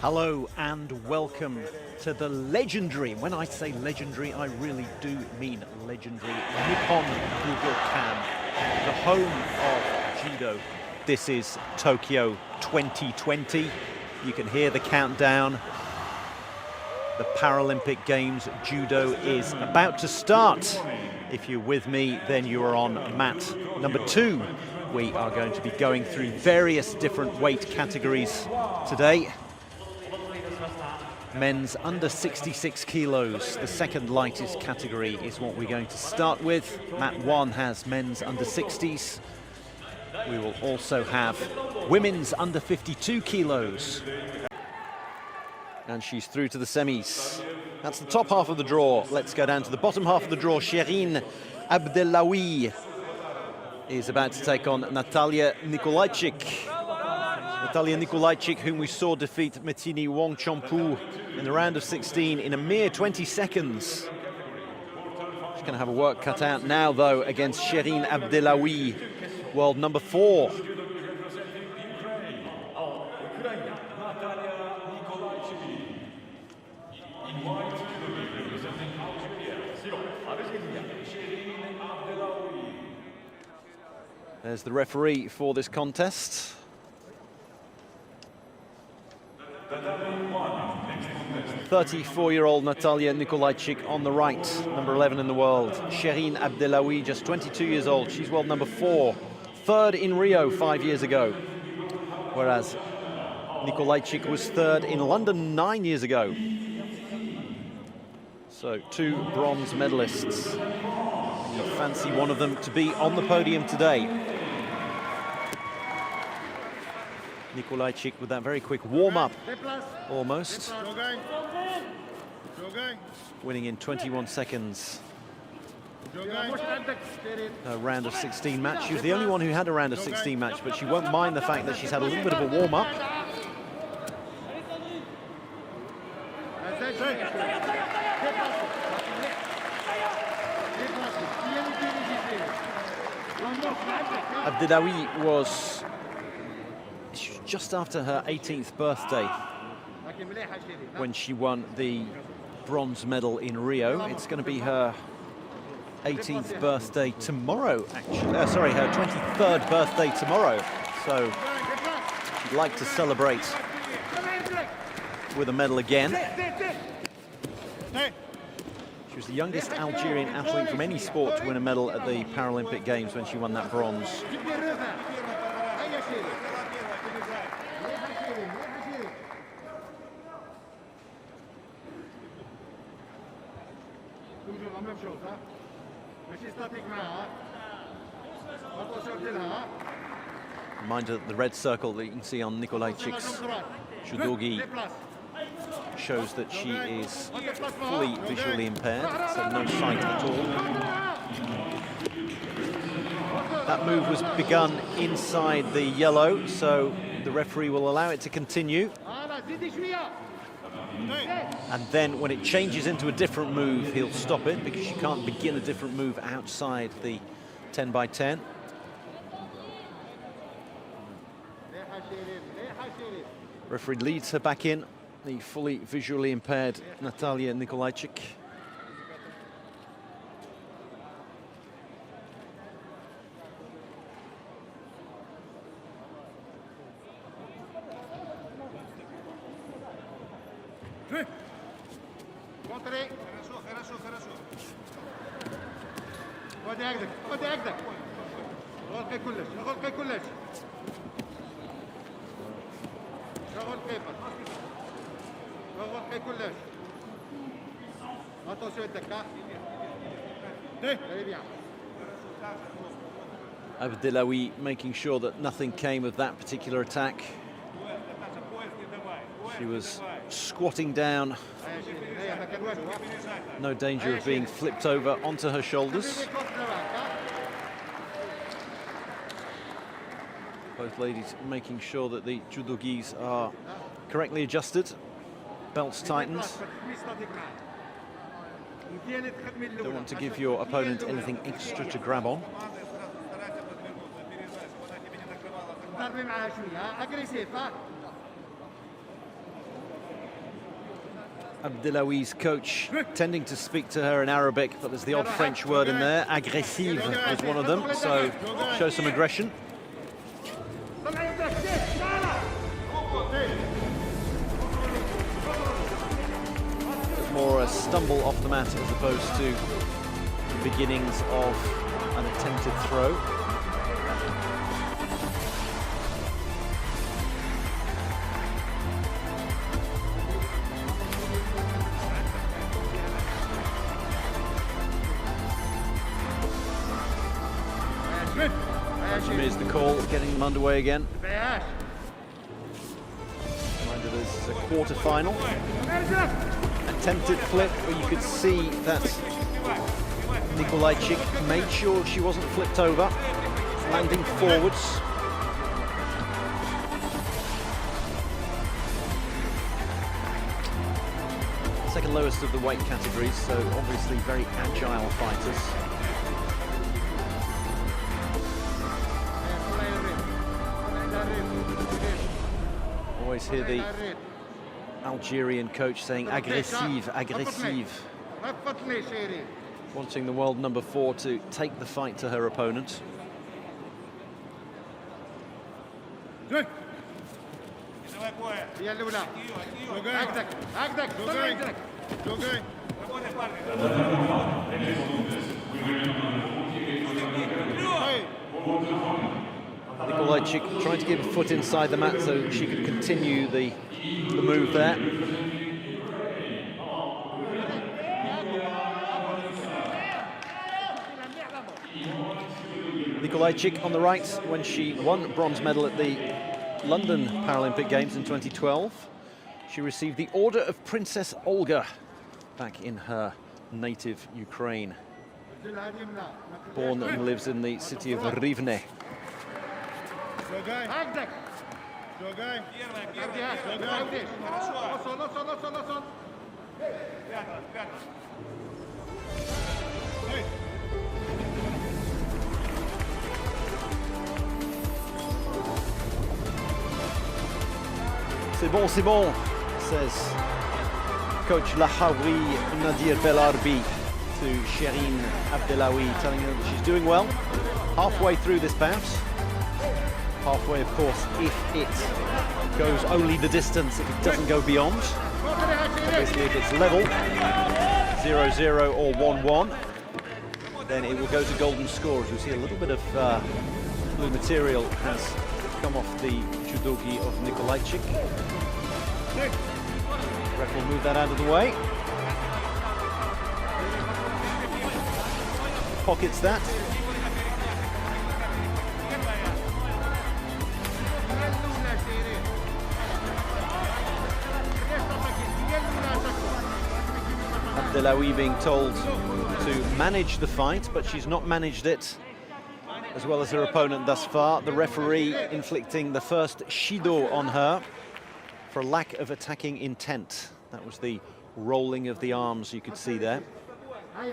Hello and welcome to the legendary, when I say legendary, I really do mean legendary, Nippon Budokan, the home of Judo. This is Tokyo 2020. You can hear the countdown. The Paralympic Games Judo is about to start. If you're with me, then you are on mat number 2. We are going to be going through various different weight categories today. Men's under 66 kilos, the second lightest category, is what we're going to start with. Mat 1 has men's under 60s. We will also have women's under 52 kilos. And she's through to the semis. That's the top half of the draw. Let's go down to the bottom half of the draw. Sheirin Abdelawi is about to take on Natalia Nikolajczyk. Natalia Nikolajczyk, whom we saw defeat Metini Wongchompu in the round of 16 in a mere 20 seconds. She's going to have a work cut out now, though, against Sheirin Abdelawi, world number 4. There's the referee for this contest. 34-year-old Natalia Nikolajczyk on the right, number 11 in the world. Sheirin Abdelawi, just 22 years old. She's world number 4, third in Rio 5 years ago. Whereas Nikolajczyk was third in London 9 years ago. So 2 bronze medalists. You fancy one of them to be on the podium today. Nikolajczyk with that very quick warm-up, almost. Winning in 21 seconds. A round of 16 match. She was the only one who had a round of 16 match, but she won't mind the fact that she's had a little bit of a warm-up. Abdelawi was just after her 18th birthday when she won the bronze medal in Rio. It's going to be her 18th birthday tomorrow, actually. Sorry, her 23rd birthday tomorrow. So she'd like to celebrate with a medal again. She was the youngest Algerian athlete from any sport to win a medal at the Paralympic Games when she won that bronze. Reminder that the red circle that you can see on Nikolajczyk's judogi shows that she is fully visually impaired, so no sight at all. That move was begun inside the yellow, so the referee will allow it to continue. And then when it changes into a different move, he'll stop it, because you can't begin a different move outside the 10 by 10. Referee leads her back in, the fully visually impaired Natalia Nikolajczyk. Abdelawi making sure that nothing came of that particular attack. She was squatting down. No danger of being flipped over onto her shoulders. Both ladies making sure that the judogis are correctly adjusted, belts tightened. Don't want to give your opponent anything extra to grab on. Abdelawi's coach tending to speak to her in Arabic, but there's the odd French word in there. Agressive was one of them, so show some aggression. It's more a stumble off the mat as opposed to the beginnings of an attempted throw. Is the call, getting them underway again. Reminder, this is a quarter-final. Attempted flip, where you could see that Nikolajczyk made sure she wasn't flipped over, landing forwards. Second lowest of the weight categories, so obviously very agile fighters. Always hear the Algerian coach saying agressive, agressive. Wanting the world number 4 to take the fight to her opponent. Good. Nikolajczyk trying to keep a foot inside the mat so she could continue the move there. Nikolajczyk on the right when she won bronze medal at the London Paralympic Games in 2012. She received the Order of Princess Olga back in her native Ukraine. Born and lives in the city of Rivne. C'est bon, says coach Lahawi Nadir Belarbi to Shireen Abdelawi, telling her that she's doing well. Halfway through this bout. Halfway, of course, if it goes only the distance, if it doesn't go beyond. Obviously, if it's level, 0-0 or 1-1, then it will go to golden score. As you see, a little bit of blue material has come off the judogi of Nikolajczyk. Ref will move that out of the way. Pockets that. Abdelawi being told to manage the fight, but she's not managed it as well as her opponent thus far. The referee inflicting the first Jeido on her for lack of attacking intent. That was the rolling of the arms you could see there. I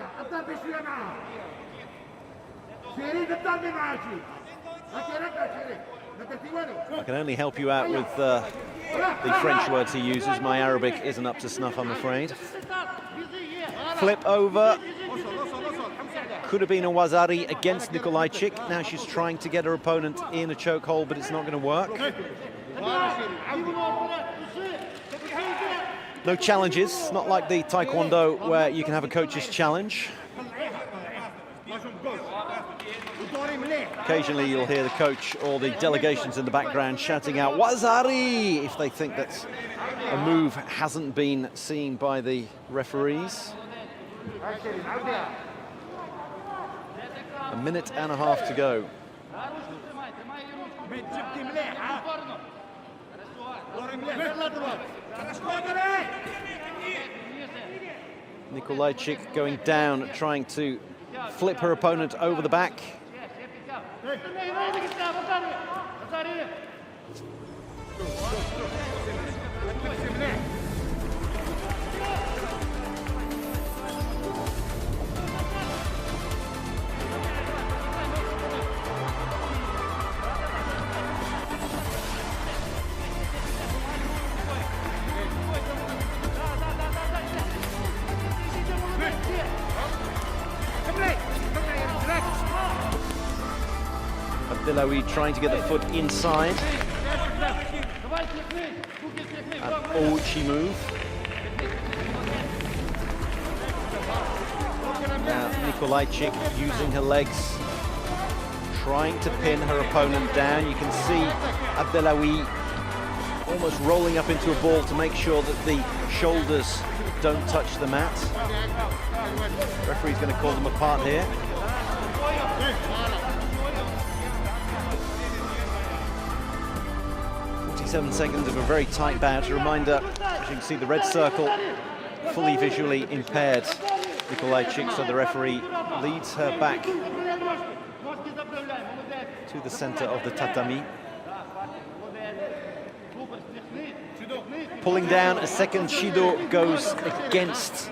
can only help you out with the French words he uses. My Arabic isn't up to snuff, I'm afraid. Flip over. Could have been a Wazari against Nikolajczyk. Now she's trying to get her opponent in a chokehold, but it's not going to work. No challenges, not like the Taekwondo where you can have a coach's challenge. Occasionally you'll hear the coach or the delegations in the background shouting out Wazari if they think that a move hasn't been seen by the referees. A minute and a half to go. Nikolajczyk going down, trying to flip her opponent over the back. Abdelawi trying to get the foot inside. An Ouchi move. Now Nikolajczyk using her legs, trying to pin her opponent down. You can see Abdelawi almost rolling up into a ball to make sure that the shoulders don't touch the mat. The referee's going to call them apart here. Seven seconds of a very tight bout. A reminder, as you can see, the red circle fully visually impaired Nikolajczyk, so the referee leads her back to the center of the tatami. Pulling down a second Shido goes against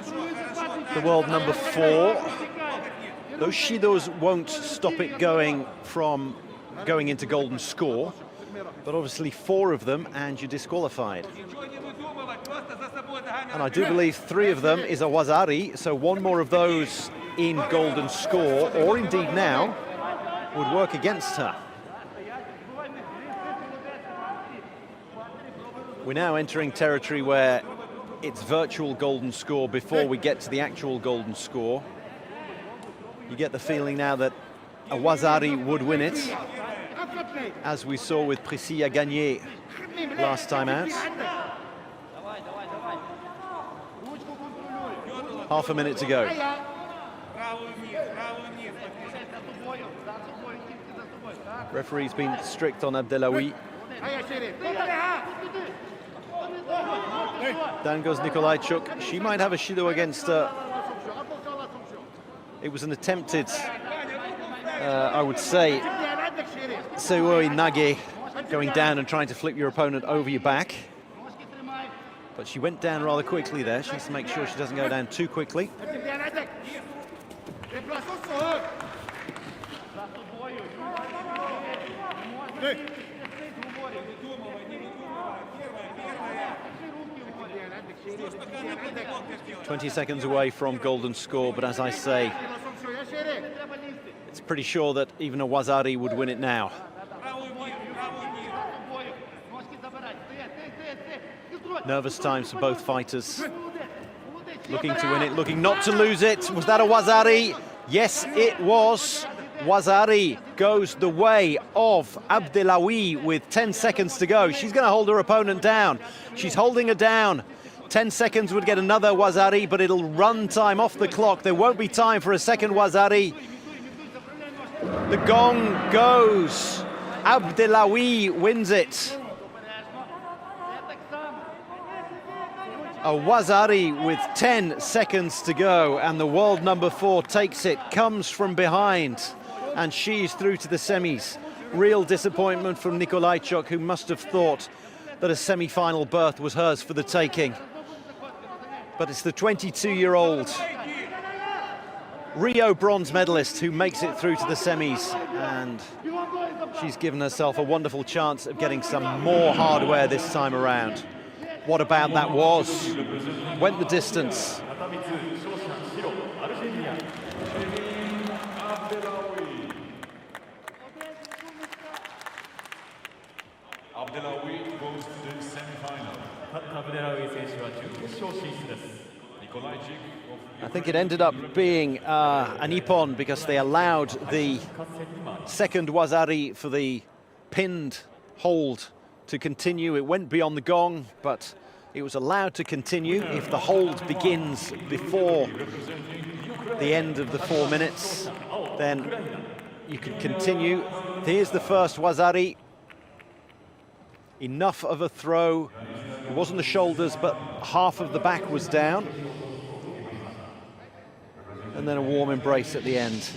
the world number 4. Those Shidos won't stop it going from going into golden score, but obviously 4 of them and you're disqualified. And I do believe 3 of them is a wazari, so 1 more of those in golden score, or indeed now, would work against her. We're now entering territory where it's virtual golden score before we get to the actual golden score. You get the feeling now that a wazari would win it, as we saw with Priscilla Gagné last time out. Half a minute to go. Referee's been strict on Abdelawi. Down goes Nikolajczyk. She might have a Shido against her. It was an attempted, I would say, Seoi Nage, going down and trying to flip your opponent over your back. But she went down rather quickly there. She needs to make sure she doesn't go down too quickly. Hey. 20 seconds away from golden score, but as I say, it's pretty sure that even a wazari would win it now. Nervous times for both fighters. Looking to win it, looking not to lose it. Was that a wazari? Yes, it was. Wazari goes the way of Abdelawi with 10 seconds to go. She's going to hold her opponent down. She's holding her down. 10 seconds would get another wazari, but it'll run time off the clock. There won't be time for a second wazari. The gong goes. Abdelawi wins it. A wazari with 10 seconds to go, and the world number 4 takes it, comes from behind, and she's through to the semis. Real disappointment from Nikolajczyk, who must have thought that a semi-final berth was hers for the taking. But it's the 22-year-old Rio bronze medalist who makes it through to the semis, and she's given herself a wonderful chance of getting some more hardware this time around. What about that was? Went the distance. Abdelawi goes to the semi-final. I think it ended up being an ippon because they allowed the second wazari for the pinned hold to continue. It went beyond the gong, but it was allowed to continue. If the hold begins before the end of the 4 minutes, then you can continue. Here's the first wazari. Enough of a throw. It wasn't the shoulders, but half of the back was down. And then a warm embrace at the end.